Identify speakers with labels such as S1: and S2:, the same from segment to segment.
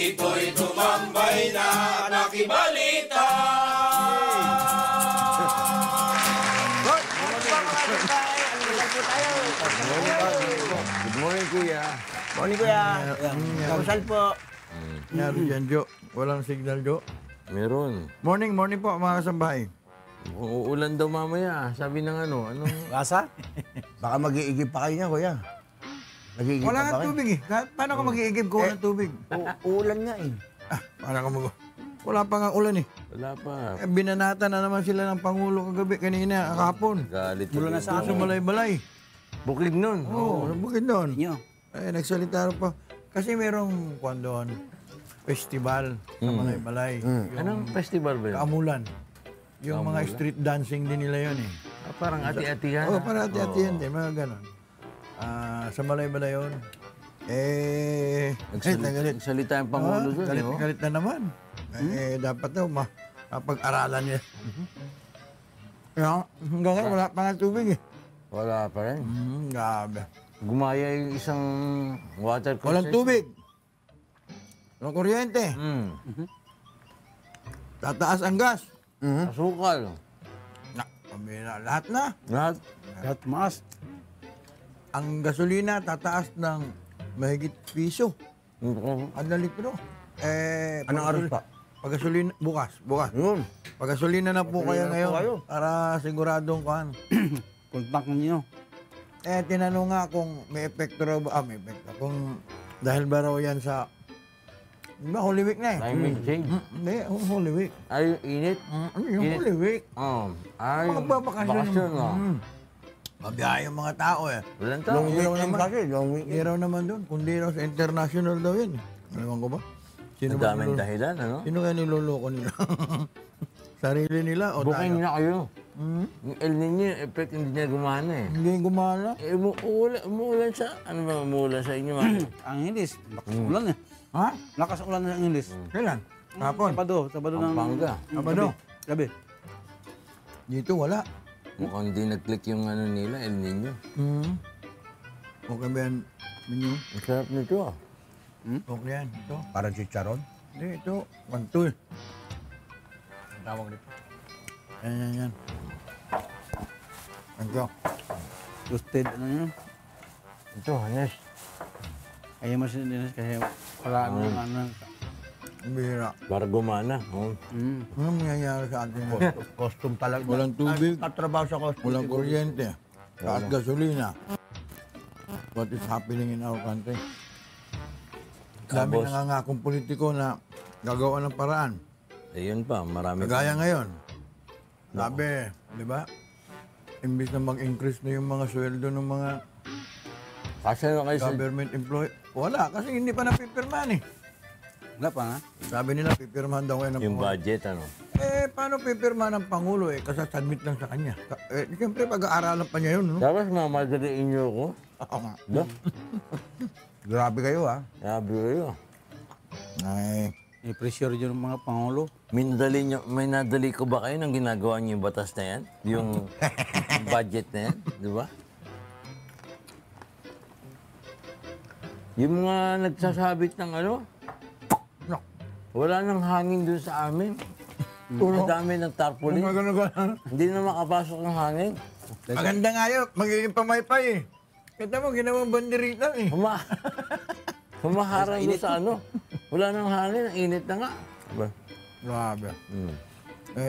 S1: Ito'y tumambay na nakibalita.
S2: Good morning, Kuya.
S3: Morning, Kuya. Kamusal po.
S4: Nangyari dyan, Jo. Walang signal, Jo.
S2: Meron.
S4: Morning po, mga kasambahay.
S2: Uulan daw mamaya. Sabi ng anong...
S3: Asa? Baka mag-iigib pa kayo niya, Kuya. Mag-iigib
S4: Wala
S3: pa
S4: nga
S3: ba kayo?
S4: tubig eh. Paano ka mag-iigib kung walang tubig?
S3: Uulan nga eh.
S4: Paano ka mag... Wala pa nga ulan eh.
S2: Wala pa.
S4: Binanata na naman sila ng Pangulo kagabi, kanina, kahapon.
S2: Galit.
S3: Mula na sa
S4: Sa balay-balay.
S2: Bukid nun.
S4: Oo, bukid doon.
S3: Inyo.
S4: Nagsalita rin pa. Kasi merong kwan doon, festival sa balay-balay.
S2: Anong festival ba yun?
S4: Kaamulan. Yung mga street dancing din nila yun eh.
S2: Parang ati-atihan.
S4: Oo, para ati-atihan din, mga ganon. Sa balay-balay yun. Nagalit.
S2: Nagsalita yung Pangulo doon.
S4: Galit na naman. Dapat daw mapag-aralan niya. Hanggang ngayon, wala pa nga tubig eh.
S2: Wala pa rin.
S4: Grabe.
S2: Gumaya yung isang water concession.
S4: Walang tubig. Walang kuryente. Tataas ang gas.
S2: Asukal.
S4: Lahat na.
S2: Lahat.
S3: Lahat mas.
S4: Ang gasolina tataas ng mahigit piso. Kada litro.
S3: Anong araw pa?
S4: Pag-gasolina, bukas.
S3: Yun.
S4: Pag-gasolina na po kayo
S3: na po
S4: ngayon
S3: kayo.
S4: para siguradong kan.
S3: Kontak ninyo.
S4: Tinanong nga kung may epekto raw ba, may epekto. Kung dahil ba raw yan sa, di ba, Holy Week na eh?
S2: Climate change.
S4: Hindi, Holy Week.
S2: Ay, init.
S4: Yung
S2: Init.
S4: Holy Week.
S2: Ay,
S4: Magbabakasyon.
S2: bakasyon.
S4: Mabiyahe yung mga tao eh.
S2: Walang tao.
S3: Long weekend kasi. Long
S4: Hindi
S3: weekend.
S4: raw naman doon, kundi raw sa international daw yun. Ewan ko ba?
S2: Ang
S4: ba
S2: daming
S4: nilolo-
S2: dahilan, ano?
S4: Sino kaya niloloko nila? Sarili nila o
S2: Booking
S4: tayo?
S2: na kayo. Yung El Niño, effect hindi niya gumana eh.
S4: Hindi gumana.
S2: Umuulan sa, ano ba umuulan sa inyo? Mami?
S3: Ang English. Lakas ulan eh.
S4: Ha?
S3: Lakas ulan ng English.
S4: Kailan? Hapon?
S3: Sabado ng...
S2: Pampanga.
S4: Sabado?
S3: Gabi.
S4: Dito wala.
S2: Mukhang hindi nag-click yung ano nila, El Niño.
S4: Okay ba yan? Minyo?
S2: Ang sarap nito ah.
S4: Okay yan. Ito.
S3: Parang chicharon.
S4: Hindi, ito. Wanto eh. Ang tawag dito. Yan. Ito.
S3: Toasted. Ano yun?
S2: Ito, Hanes.
S3: Kaya mas English kasi wala nang ano.
S4: Ang bihira.
S2: Para gumana. Oh.
S4: Anong nangyayari sa atin?
S3: Costume talaga.
S4: Walang tubig.
S3: Katrabaho sa costume.
S4: Walang kuryente. Taas gasolina. What is happening in our country? Dami
S2: Tapos,
S4: nangangakong politiko na gagawa ng paraan.
S2: ayun pa, marami pa.
S4: Kagaya ngayon. Sabi, di ba? Imbis na mag-increase na yung mga sweldo ng mga
S2: Kasi ano kayo sa...
S4: government employee, wala. Kasi hindi pa napipirmahan eh.
S3: Wala pa nga.
S4: Sabi nila, pipirmahan daw ngayon ng
S2: Yung
S4: Pangulo.
S2: budget, ano?
S4: Paano pipirmahan ng Pangulo eh? Kasi submit lang sa kanya. Siyempre, pag-aaralan pa niya yun, no?
S2: Tapos mamadaliin niyo ako.
S4: Oo nga.
S2: Da?
S3: Grabe kayo ha.
S2: Sabi kayo.
S4: Ay,
S3: I-pressure yun ng mga pangulo.
S2: May nadali ko ba kayo nang ginagawa niyo yung batas na yan? Yung budget na yan, di ba? Yung mga nagsasabit ng ano,
S4: no.
S2: wala nang hangin doon sa amin. Ang dami ng tarpaulin.
S4: Gano'n.
S2: Hindi na makapasok ng hangin.
S4: Maganda nga yun. Magiging pamaypay eh. Kita mo, ginawang bandirita eh.
S2: Humaharang doon sa ano. Wala nang hangin, ang init na nga. Diba?
S4: Grabe.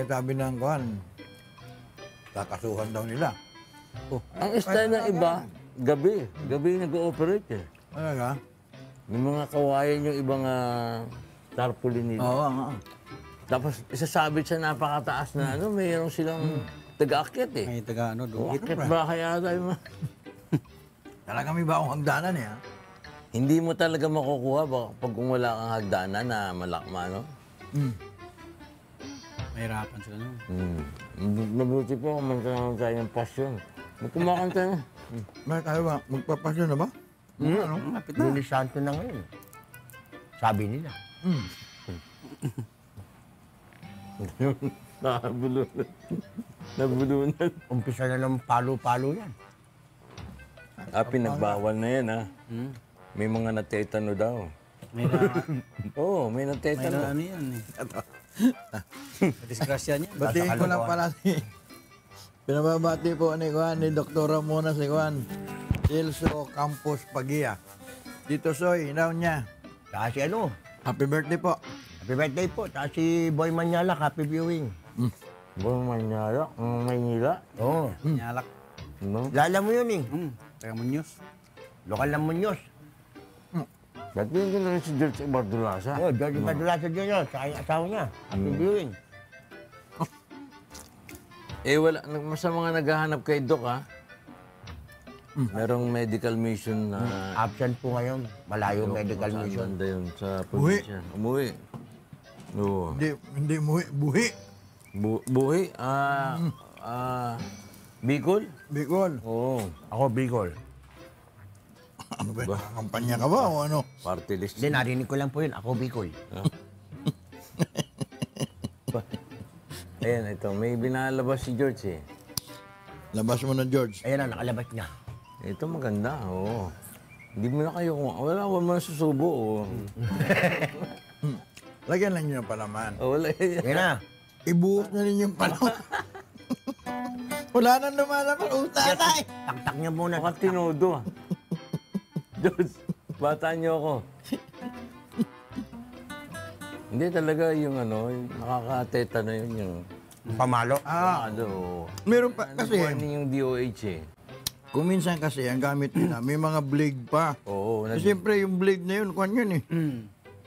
S4: Sabi ng kuhan, kakasuhan daw nila.
S2: Ang style ng iba, gabi. Gabi nag-ooperate eh.
S4: Talaga?
S2: Yung mga kawayan yung ibang tarpaulin nila.
S4: Oo, nga.
S2: Tapos isasabit sa napakataas na ano, mayroon silang taga-akyat eh.
S3: Ay, taga ano doon.
S2: Akyat ba kaya tayo mga...
S4: Talaga may baong hagdanan eh. Ha?
S2: Hindi mo talaga makukuha pag kung wala kang hagdanan na malakma, no?
S3: Mahirapan sila nun.
S2: Mabuti po kung magkakaroon tayo ng pasyon. Magkumakanta na.
S4: Bakit tayo ba? Magpapasyon na ba? Ano?
S3: Kapit na. Lili Santo na ngayon. Sabi nila.
S2: Nabulunan. Nabulunan.
S3: Umpisa na ng palo-palo yan.
S2: Pinagbawal na yan, ha? May mga natetano daw.
S5: May na,
S2: Oo, may
S5: may
S2: natetano.
S5: na ano yan eh. Disgrasya niya.
S4: Batiin ko lang pala si... Pinababati po ni Juan, ni Dr. muna si Juan. Ilso Campos Pagia. Dito Soy, inaw niya.
S3: Tsaka si ano,
S4: Happy birthday po.
S3: happy birthday po. Tsaka si Boy Manyala, happy viewing.
S2: Buong Manila, Maynila.
S3: Oo.
S5: Nyalak.
S2: No?
S3: Lala mo yun eh.
S5: Kaya mo news.
S3: Lokal ng Muñoz.
S2: Dati yung gano'n si George Bardulasa.
S3: Oh, George Padulaso dyan yun. Tsaka yung asawa niya. Happy viewing.
S2: Eh, wala. Sa mga naghahanap kay Doc, ha? Merong medical mission na...
S3: Absent po ngayon. Malayo medical
S2: Saan
S3: mission.
S2: banda yun sa probinsya. Umuwi. Oo.
S4: Hindi buhi.
S2: Buhi. Bicol?
S4: Bicol.
S2: Oo.
S3: Ako, Bicol.
S4: Ano ba? Kampanya ka ba o ano?
S2: Party list.
S3: Hindi, narinig ko lang po yun. Ako, Bicol.
S2: Ayan, ito. May binalabas si George, eh.
S4: Labas mo na, George.
S3: Ayan na, nakalabas niya.
S2: Ito maganda, oo. Hindi mo na kayo kung... Wala mo na susubo, oo.
S4: Lagyan lang nyo ng palaman.
S2: Wala yan.
S3: Ayan na.
S4: Ibuhos na rin yung palaman. Wala nang lumalaman. Tatay!
S3: Taktak niya muna.
S2: Baka tinodo, ah. George, bata niyo ako. Hindi talaga yung ano, yung nakakateta na yun, yung...
S3: Pamalo.
S2: Ano,
S4: Meron pa kasi,
S2: warning yung DOH, eh.
S4: kung minsan kasi ang gamit nila, may mga blade pa.
S2: Oo,
S4: Kasi siyempre yung blade na yun, kwan yun eh.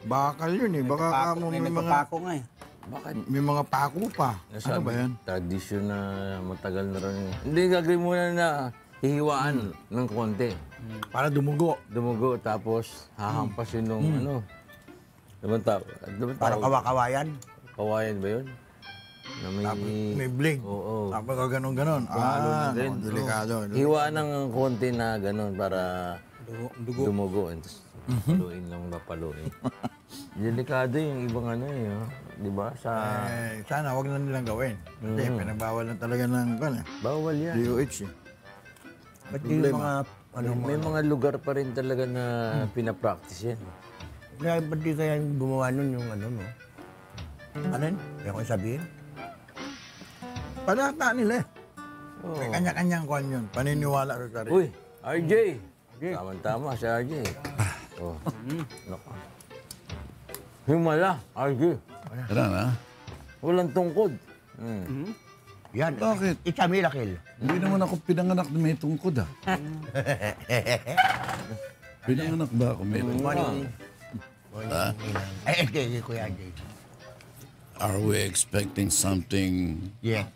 S4: Bakal yun eh. Baka kamo
S5: May
S4: may mga,
S5: nagpapako nga eh.
S2: bakit?
S4: may mga pako pa. Ano ba yan?
S2: Tradisyon na matagal na rin. Hindi, gagawin mo na hihiwaan ng konti.
S4: Para dumugo.
S2: Dumugo, tapos hahampasin nung ano. Diba
S3: Parang kawakawayan.
S2: Kawayan ba yun? Na
S4: May blade.
S2: Oo.
S4: Tapos ganon-ganon. Delikado.
S2: Hiwaan ng konti na gano'n para dumugo. Tapos paluin lang papaluin. Delikado yung ibang ano eh. Oh. Di ba? Sa...
S4: Sana wag na nilang gawin. Kasi pinagbawal na talaga ng
S2: Bawal yan.
S4: DOH eh.
S3: Ba't yung mga... Ano,
S2: May mga lugar pa rin talaga na pinapractice yan.
S3: kaya ba't di kaya gumawa nun yung ano, no?
S4: Ano yun?
S3: Kaya ko sabihin?
S4: Panata nila eh.
S2: Oo.
S4: May kanya-kanyang kwan yun. Paniniwala sa sarili.
S2: Uy, RJ! Tama-tama si RJ. Oh. Nako. Himala, RJ.
S1: Tara na.
S2: Walang tungkod.
S3: Yan.
S1: Bakit?
S3: It's a miracle.
S1: Hindi naman ako pinanganak na may tungkod ah. Pinanganak ba ako may tungkod?
S3: Ay, okay, Kuya Jay.
S1: Are we expecting something?
S3: Yeah.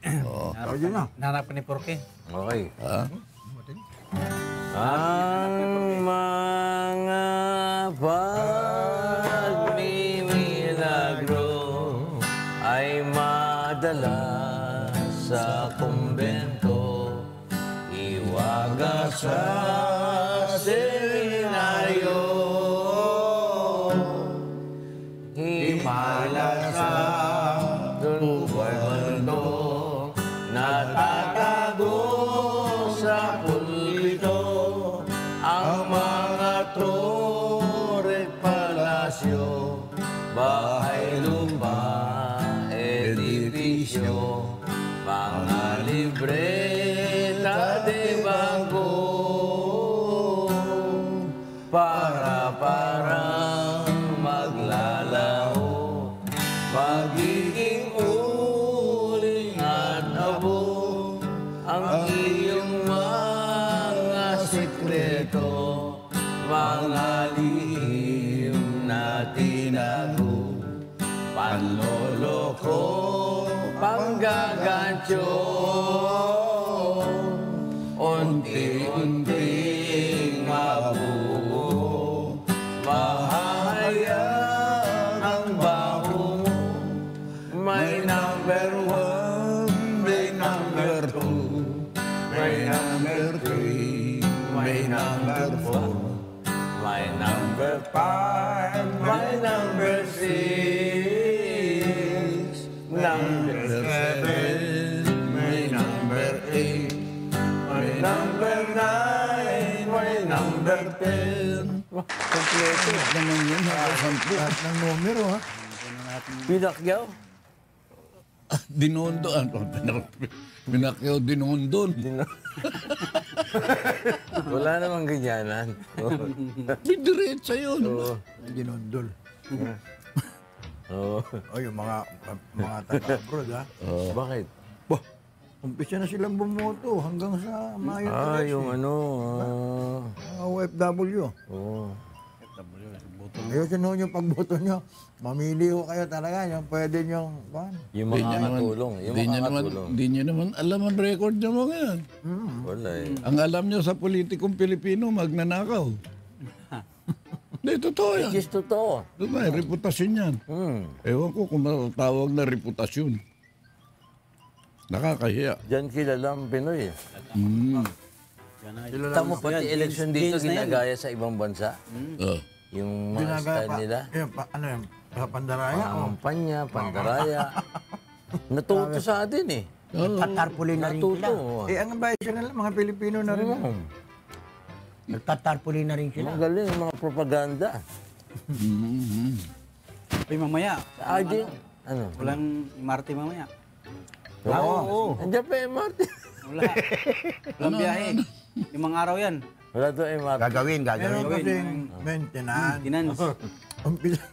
S5: Narapan ni Porke.
S2: Okay.
S1: Ha?
S2: Ang mga pagmimilagro ay madala sa kumbento, iwaga sa seminaryo, himala sa mundo, natatago sa pulpito, ang mga torre palasyo, bahay lupa, edifisyo, mga libreta de bangko, para maglalaho, magiging uling at abo, ang iyong mga sikreto, mga lihim na tinago, panloloko, panggagancho, unti-unting mabuo, mahayag ang baho mo. May number 1, may number 2, may number 3, may number 4, may number 5, may number 6, number 7, may number 8, may number 9, may number 10. Kompleto.
S1: Naman yun, hanggang 10.
S4: Lahat ng numero, ha?
S2: Pinakyaw.
S1: Dinondo, pinakyaw dinondon.
S2: Wala namang ganyanan.
S1: May diretsa yun.
S2: Oo.
S4: Ginondol.
S2: Oo.
S4: O, yung mga taga-abroad, ha?
S2: Bakit?
S4: Bah, umpisa na silang bumoto hanggang sa Mayo.
S2: Yung ano.
S4: Mga OFW.
S2: Oo.
S4: Ayusin ho yung pagboto nyo. Mamili ho kayo talaga. Yung pwede nyo,
S2: Yung makakatulong. Yung makakatulong.
S1: Hindi niya naman alam ang record niya mga yan.
S2: Wala eh.
S1: Ang alam niyo sa politikong Pilipino, magnanakaw. Hindi, totoo yan.
S2: Which is totoo.
S1: Diba, reputasyon yan. Ewan ko kung matawag na reputasyon. Nakakahiya.
S2: Diyan kilala ang Pinoy. Tama pati election dito ginagaya sa ibang bansa.
S1: Oh.
S2: Yung mga style nila.
S4: Ano yun? Pandaraya?
S2: Kampanya, pandaraya. Natuto sa atin eh.
S3: Nagtatarpulin na rin sila.
S2: Natuto.
S4: Ang bayan nila, mga Pilipino na rin.
S3: Nagtatarpulin na rin sila.
S2: Magaling, mga propaganda.
S5: Ay, mamaya.
S2: Sa RJ, ano?
S5: Walang Marte mamaya.
S2: Oo. Andiyan pa MRT.
S5: Wala. Walang biyahe. Limang araw yan.
S2: Wala to MRT.
S3: Gagawin.
S4: Meron kasing maintenance.
S5: Finance.
S4: Umpisa.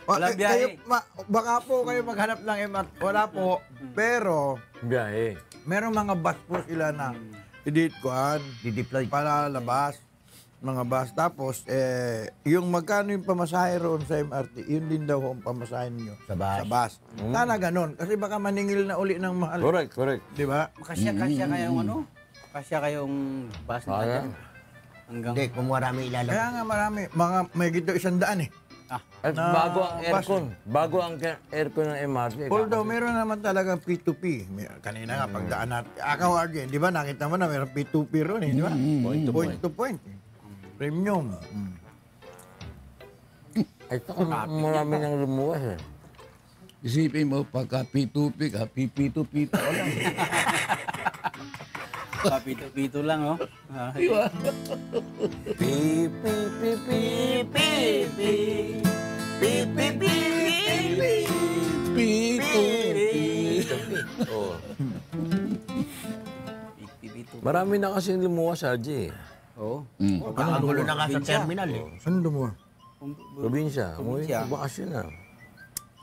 S5: Walang biyahe.
S4: Baka po kayo maghanap ng MRT. Wala po. Pero,
S2: Biyahe.
S4: merong mga bus po sila na edit koan,
S3: Dideploy.
S4: palalabas, mga bus. Tapos, yung magkano yung pamasahe roon sa MRT, yun din daw ang pamasahe niyo
S3: Sa bus.
S4: Sa bus. Sana ganun. Kasi baka maningil na uli ng mahal.
S2: Correct, correct.
S4: Di ba?
S5: Kasya kayong ano? Kasya kayong bus na
S2: Kaya.
S5: dyan. Hanggang...
S3: Hindi, kung marami ilalagay.
S4: Kaya nga marami. Mga may gito 100 eh.
S2: At
S4: Na
S2: bago ang
S4: bus.
S2: aircon. Bago ang aircon ng MRT.
S4: Although meron naman talagang P2P. Kanina nga, pagdaan natin. Akaw, RJ, di ba nakita mo na meron P2P ron eh, di ba? Point to point. Premium.
S2: Ay, ito marami nang lumuwas eh.
S1: Isipin mo, pagka P2P ka, P2P ka lang.
S5: Papito-pito lang, oh.
S1: Diba?
S2: Pi, pi, pi, pi, pi, pi. Pi, pi, pi, pi,
S1: P2P.
S2: Oh. Marami na kasing lumuwas, RJ.
S5: Oo.
S3: Kakagulo na nga sa terminal eh.
S4: Ano lumuwas?
S2: Probinsya. Umuwi sa bakasyon na.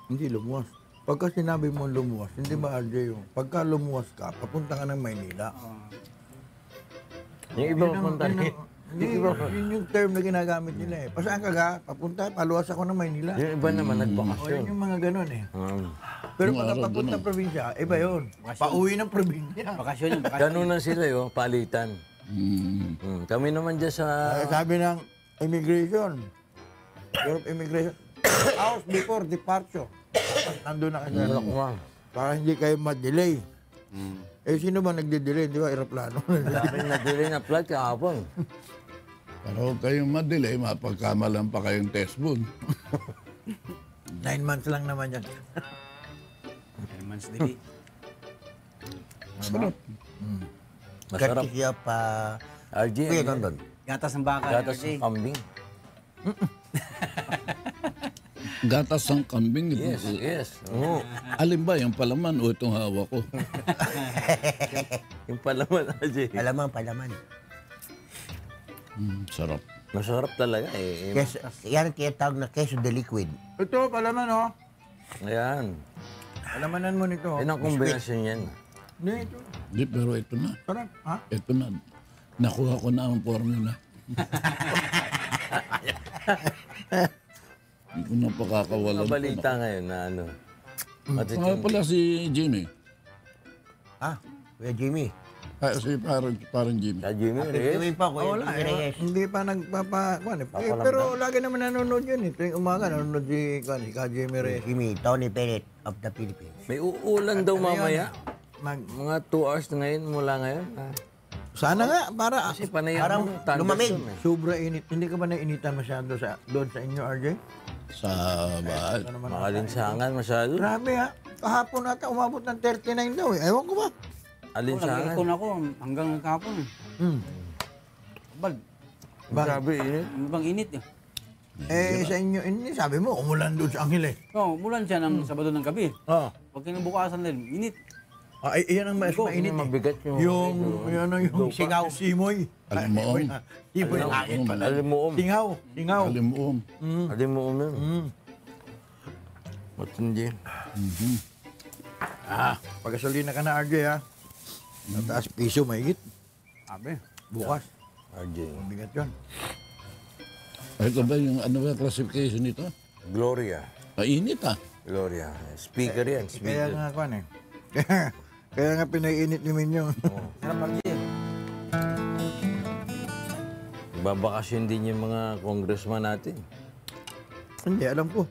S4: Hindi lumuwas. Pagka sinabi mo lumuwas, hindi ba RJ yung pagka lumuwas ka, papunta ka ng Maynila.
S2: Yung iba papunta rin.
S4: Hindi, yun yung term na ginagamit nila eh. Pasaan ka ga? Papunta, paluwas ako ng Maynila.
S2: Yung iba naman
S4: O
S2: nagbakasyon.
S4: yun yung mga ganun eh.
S2: Um,
S4: Pero pagka papunta probinsya, iba yun. Pauwi ng probinsya.
S5: Bakasyon yung bakasyon.
S2: ganun na sila yun, palitan. Kami naman dyan sa...
S4: Sabi ng immigration, Europe immigration, hours before departure. Nandun na kayo.
S2: Lakma.
S4: Para hindi kayo ma-delay. Eh, sino ba nagde-delay? Di ba, aeroplano?
S2: Dami na delay na flight kahapon.
S1: Para huwag kayong madelay, mapagkamalan pa kayong test boon.
S4: 9 months lang naman yan.
S5: 10 months delay.
S1: Sarap.
S2: Masarap.
S3: Courtesy of
S2: RJ,
S3: Kuya
S2: ano?
S3: Dondon.
S5: Gatas ng baka.
S2: Gatas
S5: RJ.
S2: ng kambing.
S1: Gatas ng kambing. ito.
S2: Yes, yes. Oo.
S1: Alin ba, yung palaman o itong hawak ko?
S2: Yung palaman, RJ.
S3: Palaman.
S1: Sarap.
S2: Masarap talaga eh.
S3: Queso, yan ang tinatawag na queso de liquid.
S4: Ito, palaman, oh.
S2: Ayan.
S4: Palamanan mo nito.
S2: Yan ang kombinasyon yan.
S4: Hindi, ito.
S1: Di, pero ito na.
S4: Sarap, ha?
S1: Ito na. Nakuha ko na ang formula. Hindi ko na pakakawalan.
S2: Ang balita ngayon na ano.
S1: Nga pala si Jimmy.
S3: Kuya Jimmy.
S1: Si parang Jimmy.
S2: Sa Jimmy Reyes.
S3: Jimmy pa, Kuya
S4: Wala,
S3: Jimmy Reyes.
S4: hindi pa pero lagi naman nanonood yun eh. Tuwing umaga, nanonood si Jamie Reyes.
S3: Jimmy, Tony Bennett of the Philippines.
S2: May uulan daw mamaya.
S4: Mag,
S2: Mga 2 hours na ngayon mula ngayon.
S4: sana nga, para
S2: Kasi panay
S3: Parang
S2: ang thunderstorm
S3: lumamig.
S2: eh.
S4: sobra init. Hindi ka ba nainitan masyado doon sa inyo, RJ?
S1: Sa bahay.
S2: Makalinsangan masyado.
S4: Grabe ha. Kahapon ata umabot ng 39 daw eh. Ewan ko ba?
S2: Alinsangan.
S5: Nag-aircon ako hanggang kahapon.
S4: Hmm.
S5: lapad.
S2: Sabi, init.
S5: Ibang init eh.
S4: Sa inyo, sabi mo, umulan doon sa Anghel eh.
S5: Oo, umulan siya ng Sabado ng gabi.
S4: Oh.
S5: Pag kinabukasan din, init.
S4: Iyan ang mas mainit eh.
S2: Mabigat
S4: Yung
S5: Singaw.
S4: simoy.
S1: Alimoom.
S4: Simoy ng hangin pala.
S2: Alimuom.
S4: Singaw.
S1: Alimuom.
S2: Alimuom yun. Matindi.
S4: Pagkasalina ka na, RJ ha. Nataas piso, mahigit.
S5: Sabi.
S4: Bukas.
S2: RJ.
S4: Mabigat yun.
S1: Ito ba yung ano ba classification nito?
S2: Gloria.
S1: Mainit ah.
S2: Gloria. Speaker yan.
S4: Kaya
S2: Speaker.
S4: nga kwan eh. Kaya nga pinaiinit ni Minyo.
S5: Sarap pag yun.
S2: Babakasyon din yung mga congressman natin.
S4: Hindi, alam ko.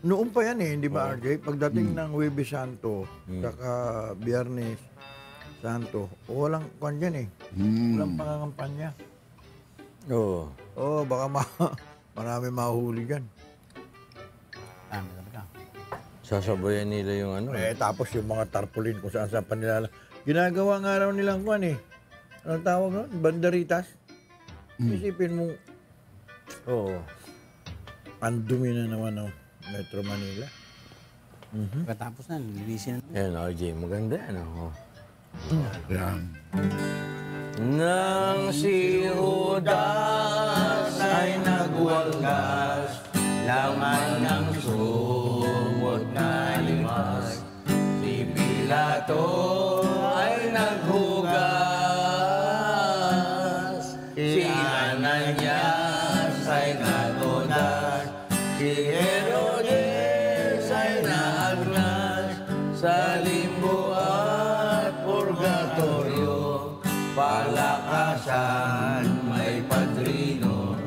S4: Noon pa yan eh, di ba RJ? Pagdating ng Huwebes Santo, saka Biyernes Santo, walang kwan yan eh. Walang pangangampanya.
S2: Oo.
S4: Oo, baka marami mahuli dyan.
S5: Talaga.
S2: Sasabayan nila yung ano.
S4: Tapos yung mga tarpaulin kung saan pa nila. Ginagawa nga raw nilang kwan eh. Anong tawag nun? Banderitas. Isipin mo,
S2: Oo.
S4: ang dumi na naman ng Metro Manila.
S5: Pagkatapos na, lilisin na.
S2: Yan, RJ. Maganda yan. Oh.
S1: Yan.
S2: Nang si Judas ay nagwagas, laman ng sumot na limas. Si Pilato ay naghugas, si Ananias ay nagodas, si Herodes ay naagnas sa limbo at purgatorio. Palakasan may padrino,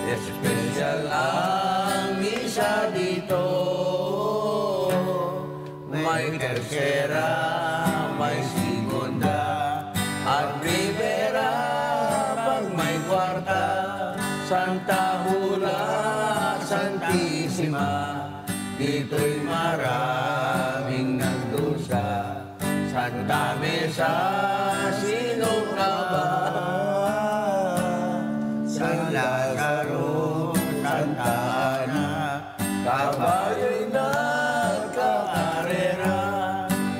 S2: espesyal ang misa dito. May tercera, may segunda, at primera pag may kwarta. Santa Hula, Santissima, dito'y maraming nagdusa. Santa Mesa, sino ka ba? San Lazaro, Santa Ana, kabayo'y nagkakarera,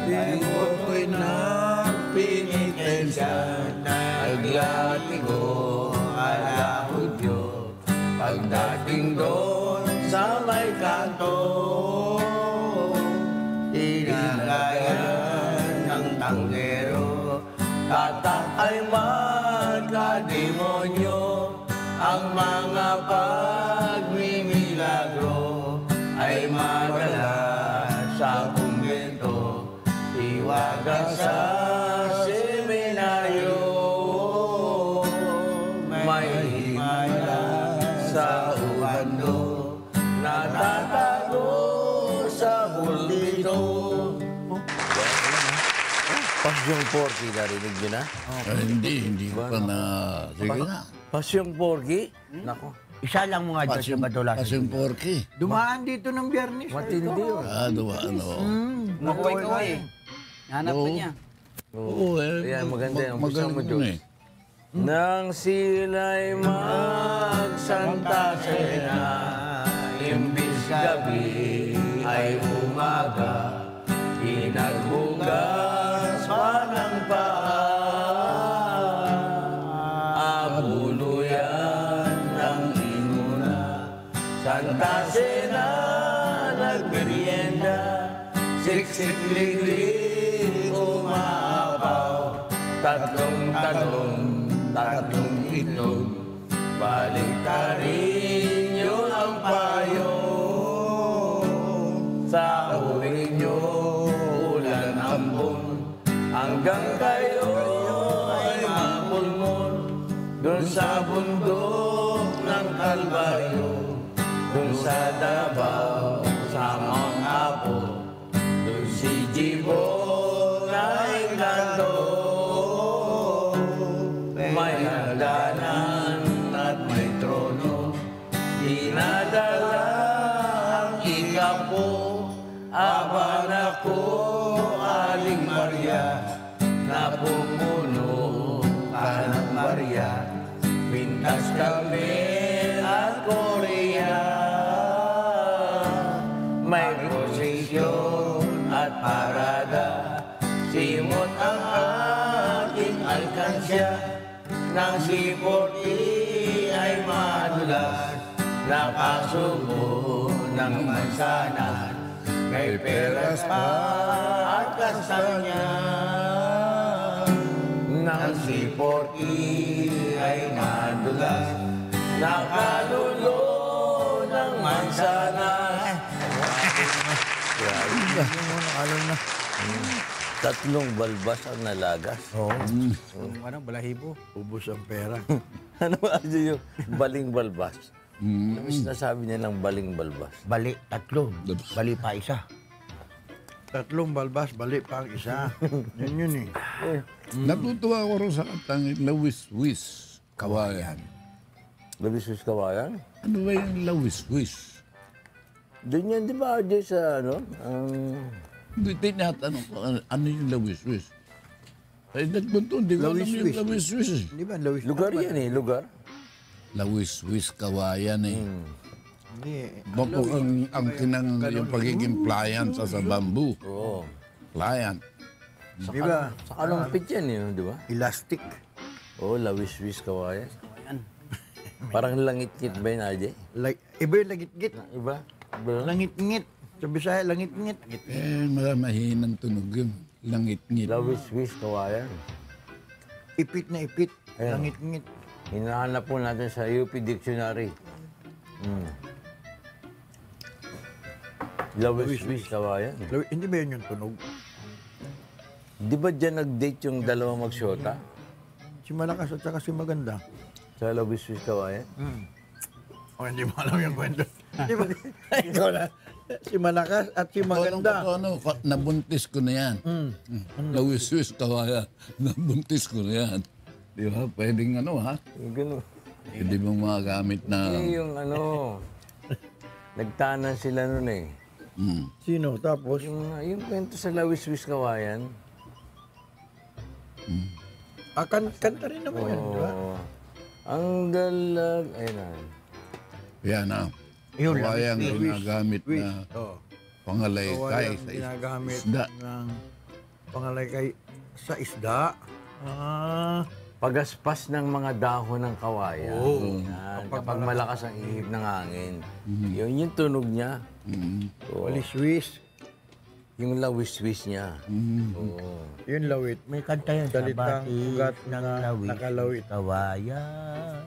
S2: lingko'y nagpinitensya, naglatigo, ala Hudyo, pagdating doon sa may kanto, inagayan ng tanggero, tatak ay magkademonyo, ang mga pagmimilagro ay madala sa kumbento, iwagan sa seminaryo, may himala sa ubando, natatago sa bulito. Pasyong Porky, narinig nyo na?
S1: Hindi ko pa na... Sige na.
S2: Pasyong Porky? Nako,
S3: Isa lang mga Diyos yung badulasan.
S1: Pasyong porky.
S4: Dumaan dito ng Biyernes.
S2: matindi yun.
S1: Ano.
S5: Makuhay-kuhay eh. Hanap pa niya.
S1: Oo,
S2: Ayan, maganda yan. Umpisa
S1: magaling
S2: mo,
S1: yun
S2: Diyos. Nang sila'y magsanta Cena, imbis gabi ay umaga, inaghugas pa ng paa, abuluyan ng inuna, Santa Cena nagmerienda, siksik-liglig umaapaw, tatlong itlog, baliktarin nyo ang payo. Sa uwi nyo, ulan ambon, hanggang kayo ay mapulmon. Doon sa bundok ng Kalbaryo, doon sa Davao, sa Mount Apo, doon si Gibo na engkanto. May hagdanan at may trono, dinadala ang ikapo, aban ako, Aling Maria, napumuno ka ng Maria, may posisyon at parada. Simot ang ating alkansya, nang si 40 ay madulas. Nakasubo ng mansanan, may peras pa at kastanya. Nang si 40 ay nadulas, nakalulo ng mansanan.
S4: Alam na.
S2: Tatlong balbas ang nalagas.
S4: Oo.
S5: Ano, balahibo.
S4: Ubus ang pera.
S2: Ano ba yung baling balbas? Tapos nasabi niya ng baling balbas.
S3: Bali, tatlo. Bali pa isa.
S4: Tatlong balbas, bali pa ang isa. Yun eh.
S1: Natutuwa ko rin sa katang lawis-wis kawayan.
S2: Labisus kawayan?
S1: Ano ba yung lawis-wis?
S2: Doon yan, di ba, RJ, sa ano?
S1: Hindi tinatanong ko ano yung lawis-wis. Ay, nagbunto, hindi ko alam yung
S4: Lawis-wis.
S1: lawis-wis.
S4: Di ba, Lawis?
S2: Lugar yan eh, lugar.
S1: Lawis-wis kawayan eh.
S4: Hindi.
S1: Bako ang kinang yung pagiging pliant sa bamboo.
S2: Oo.
S1: Pliant.
S4: Di ba?
S2: Sa kalumpit yan eh, di ba?
S4: Elastic.
S2: Oo, lawis-wis kawayan. Parang langit-ngit ba yun, RJ?
S4: Iba yung langit-ngit.
S2: Iba? Iba?
S4: Langit-ngit. Sa Bisaya, langit-ngit.
S1: Mahinang tunog yun. Langit-ngit.
S2: Lawis-wis kawayan.
S4: Ipit na ipit.
S2: Ayan.
S4: Langit-ngit.
S2: Hinahanap po natin sa UP Dictionary. Lawis-wis kawayan.
S4: Hindi ba yun yung tunog?
S2: Di ba dyan nag-date yung dalawang magsyota?
S4: Si Malakas at saka si Maganda.
S2: Sa lawis-wis kawayan?
S4: O hindi mo alam yung kwento. Di ba? Ikaw na. Si Malakas at si Maganda.
S1: Ano, nabuntis ko na yan. Lawis-wis kawayan. Nabuntis ko na yan. Di ba? Pwedeng ano ha?
S2: Yung gano'n.
S1: Hindi mo magagamit na...
S2: Yung ano, nagtanan sila nun eh.
S4: Sino? Tapos?
S2: Yung kwento sa lawis-wis kawayan.
S4: Kanta rin naman yan, di ba?
S2: Oo. Ang dalag, ayun na.
S1: Yan na.
S4: Yun,
S1: Kawayan
S4: lawis-wis.
S1: ginagamit na
S4: Oo.
S1: pangalaykay
S4: Kawayan
S1: sa
S4: ginagamit
S1: isda.
S4: ng pangalaykay sa isda.
S2: Pagaspas ng mga dahon ng kawayan. Yan. Kapag malakas ang ihip ng hangin. Yun yung tunog niya. Oo.
S4: Walis-wis.
S2: Yung lawis-wis niya. Oo.
S4: Yun lawit.
S3: May kanta yan sa
S4: Salitang
S3: bati
S4: ugat
S3: ng
S4: na
S3: lawis.
S4: nakalawit.
S3: Kawayan.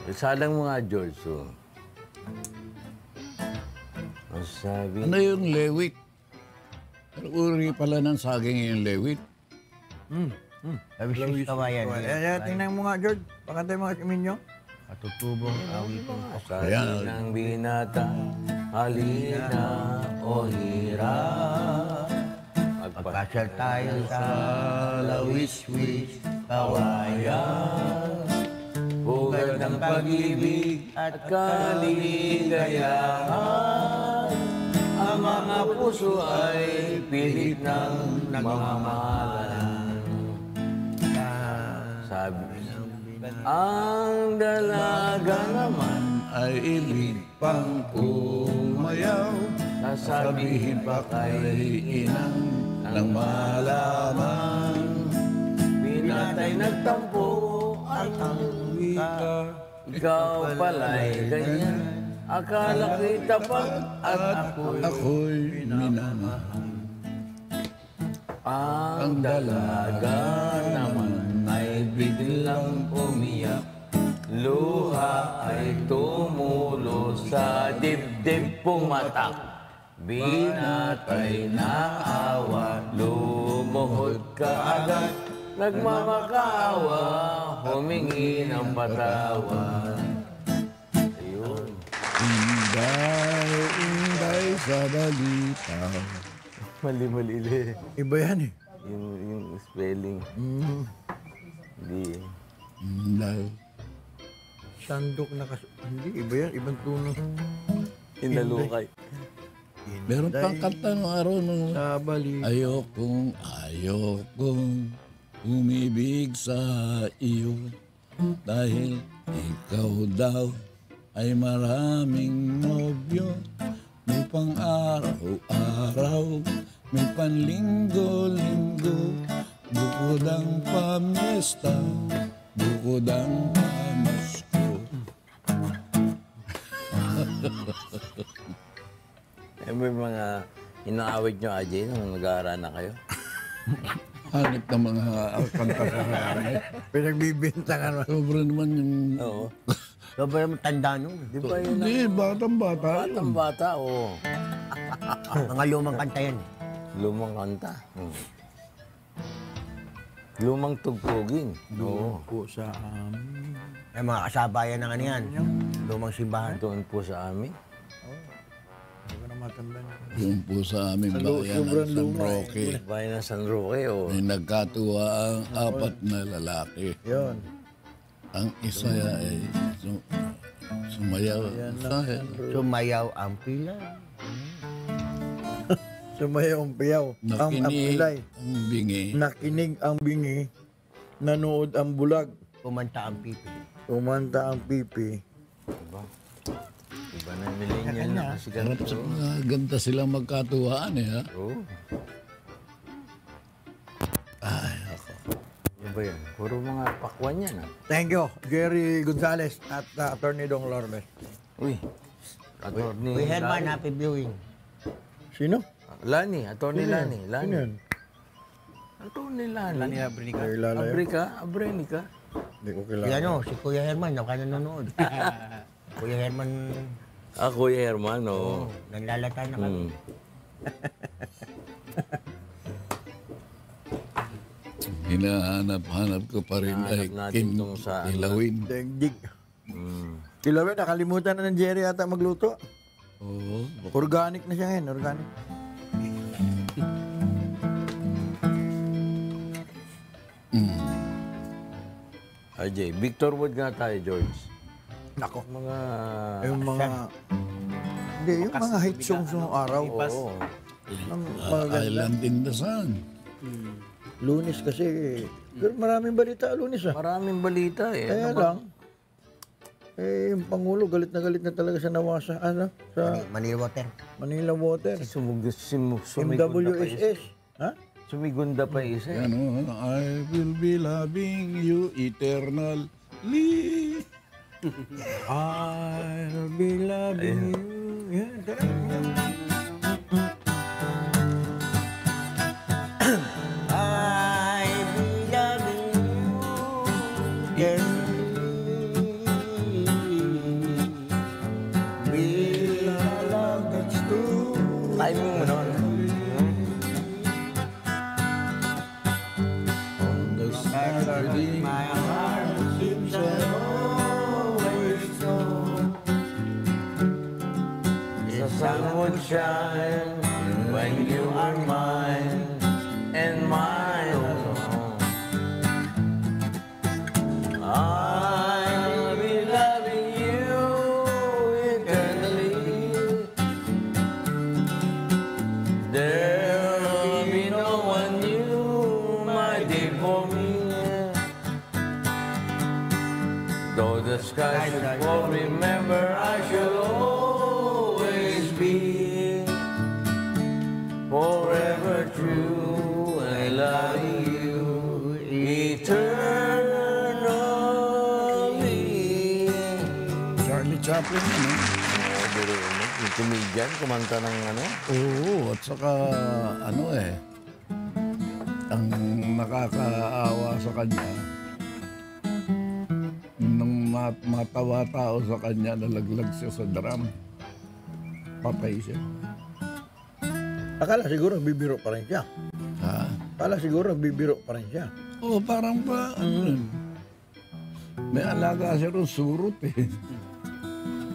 S2: Salang mga George. Oh. Ang sabi,
S1: Ano yung lewit? Pero uri pala ng saging yung lewit.
S3: Lawis kawayan.
S4: Tingnan mo nga, George. Pakantay mo nga si Minyo.
S3: Katutubong awitin.
S2: sabi ng binata, halina o hira.
S3: Pagpasyal tayo sa lawis-wis kawayan.
S2: Hugad ng pag-ibig at kaligayahan. Ang mga puso ay pilit ng nagmamahalan. Sabi ang dalaga naman
S1: Ay ibig pang umayaw.
S2: sasabihin pa kay
S1: inang nang malaman.
S2: pinatay nagtampo at ang wika. Ikaw pala'y ganyan. Akala ko'y tapat at
S1: Ako'y minamahal.
S2: ang dalaga naman ay biglang umiyak. Luha ay tumulo sa dibdib pumatak. Binatay na awa, lumuhod ka agad. Nagmamakaawa, humingi ng patawad. Ayun.
S1: Inday sa balita.
S2: Mali-mali.
S4: Iba yan eh.
S2: Yung spelling. Hindi.
S1: Inday.
S4: Sandok na Hindi, iba yan. Ibang tuno.
S2: Inalukay.
S1: Meron pang kanta nung araw nung
S4: Sa bali.
S1: ayokong umibig sa iyo dahil ikaw daw ay maraming nobyo. May pang-araw buwan, linggo-linggo, bukod ang pamiesta, bukod ang pamasko.
S2: May mga inaawit nyo, Ajay, nung nag-aaral na kayo?
S1: Hanip ng mga kanta sa hanip.
S4: Pinagbibintangan mo.
S1: Sobra naman yung...
S2: Oo.
S3: Sobrang naman tanda nun.
S2: Di ba yun?
S1: Hindi, batang-bata.
S2: Batang bata, oo.
S3: Mga lumang kanta yan.
S2: Lumang kanta. Lumang tugtugin. Oo.
S4: Po sa amin.
S3: Ay, mga kasabayan ng ano yan. Lumang simbahan.
S2: Doon po sa amin.
S4: Hindi ko na matanda niya.
S1: Yung po sa aming bayan
S4: sobrang
S1: ng San
S4: luma,
S1: Roque.
S2: Bayan ng San Roque, oo.
S1: May nagkatuwa ang 4 na lalaki.
S4: Yun.
S1: Ang isa ay sumayaw.
S3: Sumayaw ang pila.
S4: Sumayaw ang piyaw. Ang
S1: Nakinig
S4: apilay.
S1: ang bingi.
S4: Nakinig ang bingi. Nanood ang bulag.
S3: Kumanta ang pipi.
S4: Umanta ang pipi.
S2: Diba? Iba na millennial na kasi
S1: Harap
S2: ganito.
S1: sa mga ganda silang magkatuwaan eh ha.
S2: Oo.
S1: Ay, ako.
S2: Ano ba yan? Puro mga pakwan yan, ah.
S4: Thank you, Jerry Gonzalez at Attorney Dong Lourdes.
S2: Uy. Attorney
S3: Uy, Herman,
S2: Lani.
S3: happy viewing.
S4: Sino?
S2: Lani, Attorney Lani.
S4: Sino
S2: Lani.
S4: yun?
S2: Attorney Lani.
S5: Lani Abrinica.
S4: Kilala yun?
S2: Abrika, Abrenica.
S4: Hindi ko
S3: Si
S4: kilala.
S3: ano, si Kuya Herman, baka nanonood. Kuya Herman,
S2: Ah, Kuya Herman, oo.
S3: naglalata na kami.
S2: Hmm.
S1: Hinahanap-hanap ko pa rin ay
S2: Hinahanap natin tong sa ano.
S1: kilawin.
S4: Dengdig.
S2: Hmm.
S4: Kilawin, nakalimutan na ng Jerry ata magluto.
S1: Oo.
S4: Organic na siya ngayon, organic.
S2: Ajay, Victor Wood nga tayo, George.
S4: Nako.
S2: Mga...
S4: Yung mga... Hindi, yung mga hit songs ng araw.
S2: Oo.
S4: Ang maganda.
S1: Island in the Sun.
S4: Lunes kasi. Pero maraming balita lunes ah.
S2: Maraming balita eh.
S4: Kaya
S2: Ano ba?
S4: lang, yung Pangulo, galit na talaga sa nawasa, ano, sa
S3: Manila Water.
S4: Manila Water.
S2: Sumigunda pa isa.
S4: MWSS. Ha?
S2: Sumigunda pa isa. eh.
S1: Ano, I will be loving you eternally.
S4: I'll be loving you. Yan,
S3: I be loving you. Be love that's true.
S2: Timing mo nun.
S3: My heart seems always so.
S2: The sun would shine when you are mine and mine alone. I'll be loving you eternally. There'll be no one new, my dear, for me. Though the sky should fall, remember I shall always be forever true. I love you eternally.
S1: Charlie Chaplin yun, eh?
S2: Yung comedian, kumanta ng ano?
S1: Oo, at saka ano eh, ang nakakaawa sa kanya, nung matawa tao sa kanya, nalaglag siya sa drum. Patay siya.
S4: Akala siguro bibiro pa rin siya.
S1: Ha?
S4: Akala siguro bibiro pa rin siya.
S1: Oo, parang ba, ano yun? May alaga siya rin, surot eh.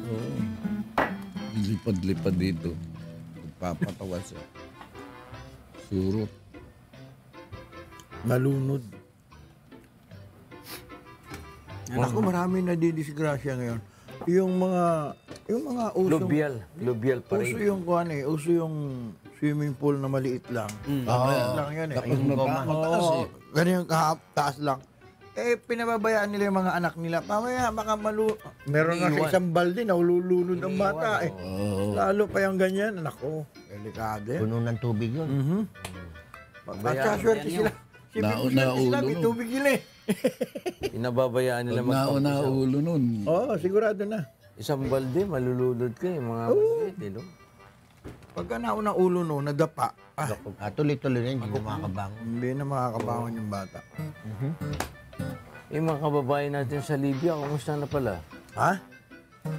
S1: Oo. Lipad-lipad dito. Nagpapatawa siya. Surot.
S4: Malunod. Ako marami nadidisgrasya ngayon. Yung mga usong...
S2: Lubial pa
S4: Uso
S2: rin.
S4: yung kuhan eh. Uso yung swimming pool na maliit lang. Maliit lang yan eh.
S1: Tapos mataas eh.
S4: Ganyan taas lang. Eh, pinababayaan nila yung mga anak nila. Pamaya, baka meron nga sa isang balde na ululunod ang bata eh.
S1: Oo.
S4: Lalo pa yung ganyan. Nako, delikado yan.
S3: Puno ng tubig yun.
S4: Mhm. Magkaswerte sila. Si
S1: Naulo
S4: may
S1: nun.
S4: tubig sila eh.
S2: Inababayaan nila
S1: Pag nauna ulo nun.
S4: Oo, sigurado na.
S2: Isang balde, malululod ka mga maliit, no?
S4: Pagka nauna ulo no, nadapa.
S3: Tuloy-tuloy rin, hindi na makakabangon.
S4: Hindi na makakabangon yung bata.
S2: Yung mga kababayan natin sa Libya, kumusta na pala?
S4: Ha?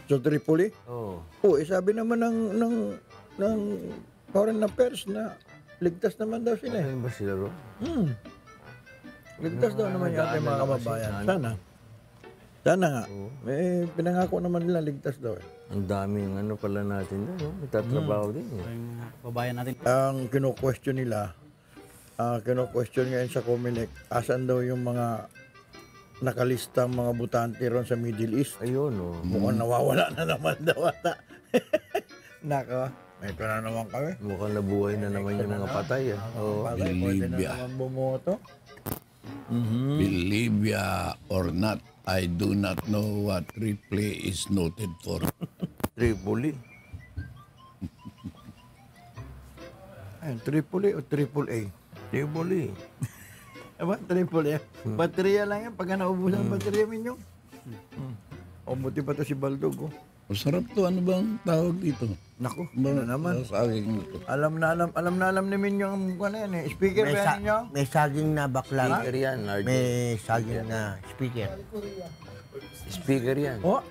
S4: Sa Tripoli?
S2: Oo.
S4: Oo, sabi naman ng foreign affairs na ligtas naman daw sila eh.
S2: Ayun ba sila ro?
S4: Ligtas daw naman yata yung mga kababayan. Sana. Sana nga. Eh, pinangako naman nila ligtas daw eh.
S2: Ang daming pala natin doon, no? Nagtatrabaho din. Eh.
S5: Yung babayan natin.
S4: Ang kino-question nila, kino-question ngayon sa Comelec, asan daw yung mga nakalistang mga butante ron sa Middle East.
S2: Ayun, oh.
S4: Mukhang nawawala na naman daw ata. Nako, ito na naman kami.
S2: Mukhang nabuhay na naman yung mga patay. Oo.
S4: Patay, pwede na
S1: Libya.
S4: naman bumoto.
S1: Libya or not, I do not know what replay is noted for.
S2: Tripoli.
S4: Ayun, Tripoli o Triple A?
S2: Tripoli.
S4: Aba, Triple A. Baterya lang yan. Pagka naubusan ang baterya minyo. O, buti pa to si Baldog. Oh.
S1: Masarap to. Ano bang tawag dito?
S4: Naku, ano naman.
S1: Saging ito.
S4: Alam na alam ni Minyo ang ano yan eh. Speaker ba yan ninyo?
S3: May saging na bakla.
S2: Speaker yan, RJ.
S3: May saging na speaker.
S2: Speaker yan.
S4: Oh.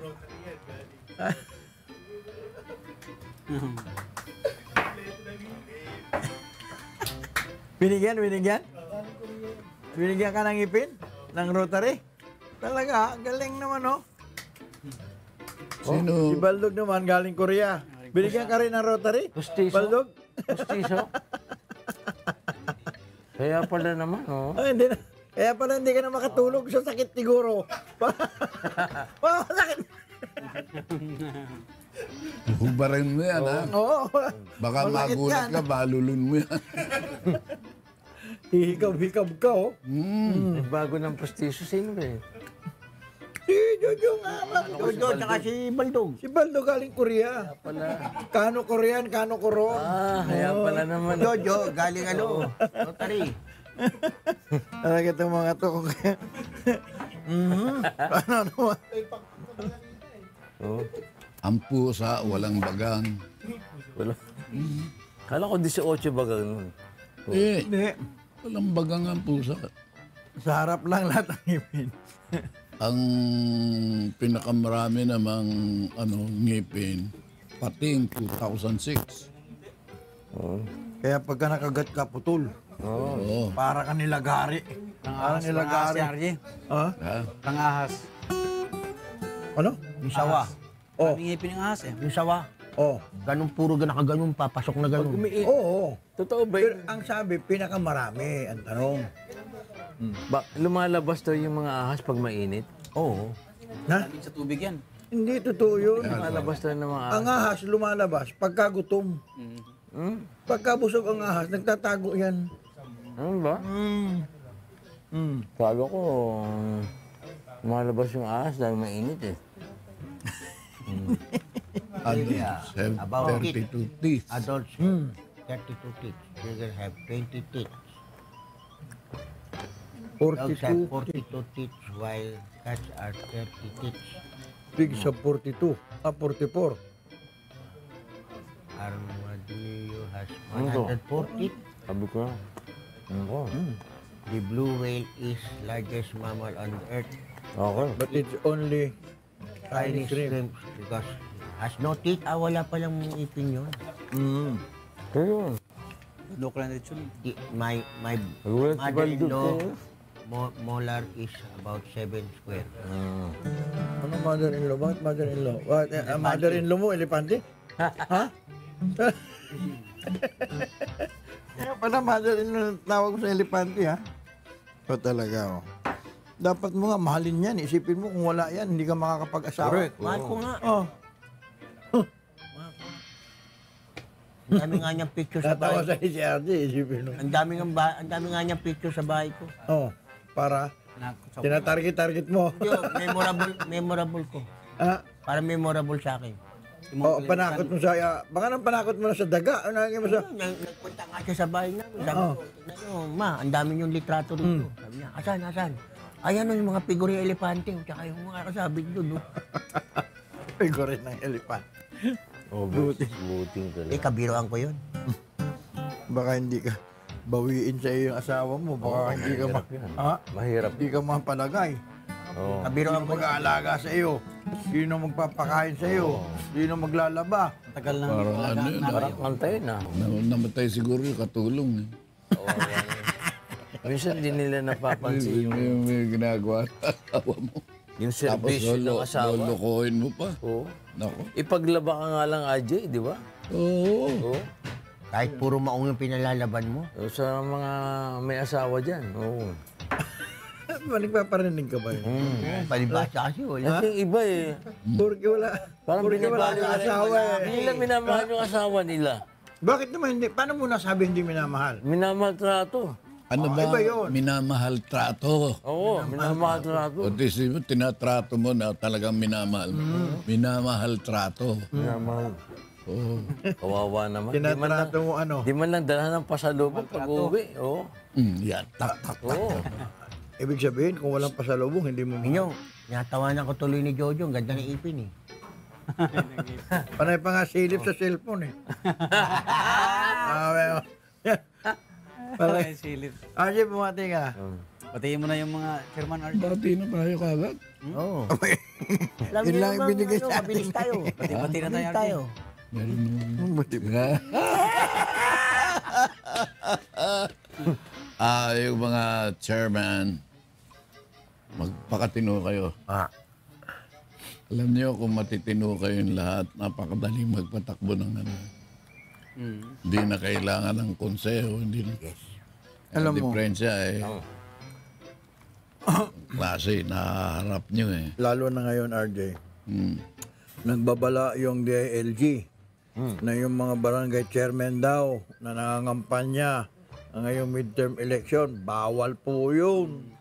S4: Binigyan? Binigyan ka ng ipin? Ng Rotary? Talaga, galing naman oh.
S1: Sino?
S4: Si Baldog naman galing Korea. Binigyan ka rin ng Rotary?
S2: Pustiso.
S4: Baldog?
S2: Pustiso. Kaya pala naman, oh.
S4: Ay, hindi na. Kaya pala hindi ka na makatulog sa sakit siguro. Sakit.
S1: Hubarin mo yan, ha?
S4: Oo.
S1: Baka
S4: Masakit
S1: magulat
S4: yan.
S1: ka, malulun mo yan.
S4: Hihikab-hikab ka oh.
S2: May bago ng pustiso. Sino ba eh?
S4: Si Jojo nga.
S3: Jojo, tsaka si Baldog.
S4: Si Baldo galing Korea.
S2: Pala.
S4: Kano Korean, kano Koron.
S2: Kaya pala naman.
S3: Jojo, galing Rotary.
S4: Talaga itong mga to. Ano naman?
S2: Oh.
S1: Ang pusa, walang bagang.
S2: Wala. Kala ko 18 ba ganun?
S1: Eh,
S4: Hindi.
S1: walang bagang ang pusa.
S4: Sa harap lang lahat ang ipin.
S1: Ang pinakamarami namang ngipin, pating 2006.
S4: Kaya pagka nakagat ka, putol.
S1: Oo.
S4: Para ka nilagari. Para nilagari.
S5: RJ.
S4: Ha?
S1: Ha?
S5: Pangahas.
S4: Ano?
S3: Yung sawa.
S4: Oh.
S5: Ang ngipin ng ahas eh.
S3: Yung sawa.
S4: Oh.
S3: Ganun puro ganun, papasok na ganun.
S4: Oo.
S2: Totoo ba
S4: Pero
S2: yun?
S4: ang sabi, pinakamarami ang tanong.
S2: Lumalabas daw yung mga ahas pag mainit?
S3: Oo.
S4: Na?
S5: Sa tubig yan.
S4: Hindi totoo yun.
S2: Lumalabas daw ng mga ahas.
S4: Ang ahas lumalabas pagka gutom. Pagka busog ang ahas, nagtatago yan.
S2: Ano ba? Sabi ko, lumalabas yung ahas dahil mainit eh.
S1: Adults have
S3: About
S1: 32 teeth.
S3: Adults, 32 teeth. Children have 20 teeth. Dogs have
S4: 42.
S3: 42 teeth, while cats are 30 teeth.
S4: Pigs have 42. 44.
S3: Armadillo has
S2: Ano to?
S3: 104 teeth.
S2: Sabi ko, ano ko?
S3: The blue whale is largest mammal on earth.
S2: Okay.
S4: But it's only
S3: Tiny
S4: tiny shrimp.
S3: shrimp because has no teeth. Wala palang ipin yun.
S2: Pero,
S5: Local na rin yun.
S3: My
S2: Nagulat si
S3: mother-in-law
S2: Baldog
S3: molar is about 7 square.
S4: Ano mother-in-law? Bakit mother-in-law? Bakit, mother-in-law mo, elepante? Ha? Kaya pala mother-in-law tawag mo sa elepante, ha? O talaga, oh. Dapat mo nga mahalin yan. Isipin mo kung wala yan, hindi ka makakapag-asawa.
S3: Mahal ko nga.
S4: Oh,
S3: Ang dami nga niyang picture sa
S4: tatawa
S3: bahay.
S4: sa si RJ, isipin mo.
S3: Ang dami nga niyang picture sa bahay ko.
S4: Oh, para
S5: Sa
S4: tinatarget-target mo.
S3: Yo, memorable ko.
S4: Ah,
S3: Para memorable sa akin.
S4: panakot mo sa, baka nang panakot mo na sa daga. Ano mo sa,
S3: Nagpunta nga siya sa bahay namin. Sabi ko, tignan nyo, ma, ang dami yung litrato rito. Sabi niya, asan? Ayan o, yung mga figure ng elepante. Tsaka yung mga kasabit doon. No?
S4: figure ng elephant.
S2: Oh, buting ka
S3: Eh, kabiroan ko yun.
S4: Baka hindi ka bawiin sa iyo yung asawa mo. Baka hindi ka
S2: Mahirap.
S4: hindi ka mapalagay.
S2: Oo.
S3: Kabiroan
S4: Sino
S3: ko yun.
S4: mag-aalaga sa iyo? Sino magpapakain sa iyo? Sino maglalaba?
S5: Tagal lang.
S1: Parang ano yun,
S2: Parang kantay na.
S1: namatay siguro yung katulong. Eh.
S2: Oo, yan. Minsan di nila napapansin
S1: May ginagawa sa asawa mo.
S2: yung
S1: Tapos
S2: servisyo ng asawa.
S1: lolokohin mo pa.
S2: Oo.
S1: Nako.
S2: Ipaglaba ka nga lang, AJ, di ba?
S1: Oo.
S2: Oo.
S3: Kahit puro maong yung pinalalaban mo.
S2: Sa mga may asawa dyan. Oo.
S4: Nagpaparinig ka ba yun?
S3: Palibasa kasi wala.
S2: Kasi iba eh.
S4: Porque wala.
S2: Parang
S4: Porque wala
S2: binabali
S4: ka
S2: ka rin.
S4: asawa eh.
S2: Hindi nila minamahal yung asawa nila.
S4: Bakit naman hindi? Paano mo nasabi hindi minamahal?
S2: Minamahal trato.
S1: Ano ba?
S4: iba yun.
S1: Minamahal trato.
S2: Oo, minamahal trato.
S1: O tinatrato mo na talagang minamahal mo. Minamahal trato.
S2: Minamahal.
S1: Oo.
S2: Kawawa naman. Di man lang,
S4: Tinatrato mo ano?
S2: di man lang dalahan ng pasalubong pag uwi. Oo.
S1: Yan. Tak.
S2: Oo.
S4: Ibig sabihin, kung walang pasalubong, hindi mo mahal.
S3: Minyo, natawanan ko tuloy ni Jojo. Ang ganda ng ipin eh.
S4: Panay pa nga silip sa cellphone eh. Well.
S5: Ay, silip.
S4: RJ, bumati ka.
S5: Patiin mo na yung mga chairman RJ.
S1: Bati na tayo kagad.
S3: Oo. Alam
S4: Yun
S3: niyo
S4: lang
S3: naman,
S4: ibinigay
S3: ano,
S4: sa akin.
S3: mabilis tayo.
S5: Pati na
S3: Mabilis
S5: tayo,
S3: tayo.
S1: Meron naman.
S4: Buti ba?
S1: Yung mga chairman, magpakatino kayo. Alam niyo kung matitino kayong lahat, napakadali magpatakbo ng ano. Hindi na kailangan ng konseho, hindi na.
S4: Alam
S1: Ang
S4: mo.
S1: diferensya eh. Klase, naharap niyo eh.
S4: Lalo na ngayon, RJ.
S1: Hmm.
S4: Nagbabala yung DILG na yung mga barangay chairman daw na nangangampanya ngayong midterm election, bawal po yun.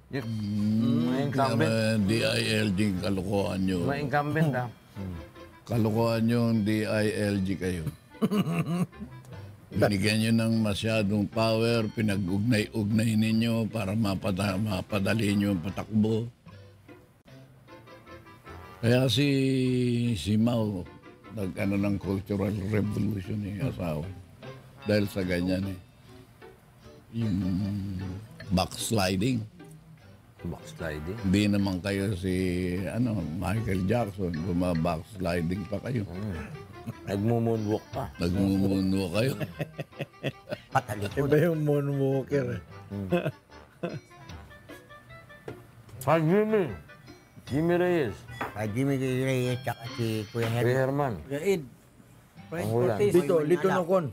S2: May incumbent.
S1: DILG, kalokohan nyo.
S2: May incumbent ah.
S1: Kalokohan nyo yung DILG kayo. Binigyan nyo ng masyadong power, pinag-ugnay-ugnay ninyo para mapadali nyo ang patakbo. Kaya si Mao, nag-ano ng cultural revolution eh, asawa. Dahil sa ganyan eh. Yung backsliding.
S2: Backsliding.
S1: Hindi naman kayo si Michael Jackson, backsliding pa kayo.
S2: Nagmumoonwalk pa.
S1: Nagmumuno kayo.
S3: Patalikod.
S4: Iba yung moonwalker eh.
S2: Jimmy Reyes.
S3: Jimmy Reyes tsaka si Kuya
S2: Ray
S3: Herman.
S2: Herman.
S5: Gaid. Frank
S2: Ang ulan.
S5: Cortez.
S4: Lito Nocon.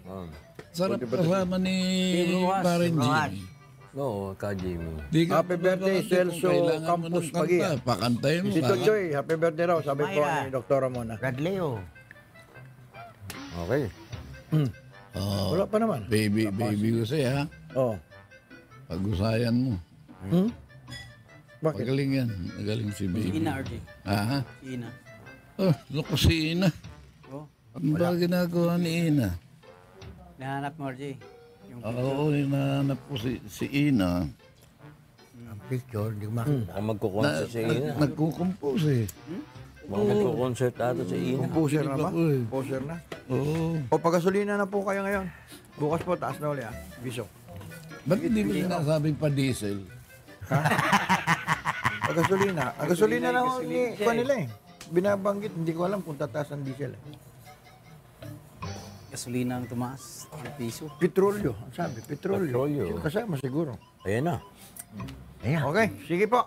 S1: Sarap kasama ni Parin Jimmy.
S2: Oo, ka Jimmy.
S1: Di ka
S4: Happy birthday,
S1: papakanta kung
S4: Celso
S1: kailangan mo
S4: Campos
S1: ng kanta,
S4: Magia.
S1: pakantayin mo.
S4: Si Tochoy, happy birthday raw. Sabi po
S3: Mayra.
S4: ni Dr. Ramona.
S3: Radleo.
S2: Okay.
S1: Oh,
S4: Wala pa naman.
S1: baby ko siya, ha?
S4: Oh.
S1: Pag-usayan mo.
S4: Bakit?
S1: Magaling yan. Magaling si baby.
S5: Ina RJ.
S1: Ha?
S5: Ina.
S1: Oh, naku si Ina.
S5: Oh,
S1: Ano ba ginagawa ni Ina?
S5: nahanap mo RJ. Yung
S1: Oo, hinahanap ko si Ina.
S3: Ang picture, hindi ko makita.
S2: Ang magkukoncert si Ina.
S1: Nagkukompose eh.
S2: Magkukoncert ato si Ina.
S4: Composer na ba?
S1: Ako eh.
S4: Composer na.
S1: Oo.
S4: O pagasolina na po kayo ngayon. Bukas po, taas na uli ah. Biso.
S1: Ba't hindi mo sinasabing pa diesel?
S4: Pagasolina. Ang gasolina na ho ni nila eh. Binabanggit, hindi ko alam kung tataas ang diesel eh.
S5: gasolina ang tumaas. Ang piso.
S4: Petrolyo, ang sabi, petrolyo.
S2: Petrolyo.
S4: Kasama siguro.
S2: Ayan na.
S3: Ayan.
S4: Okay, sige po.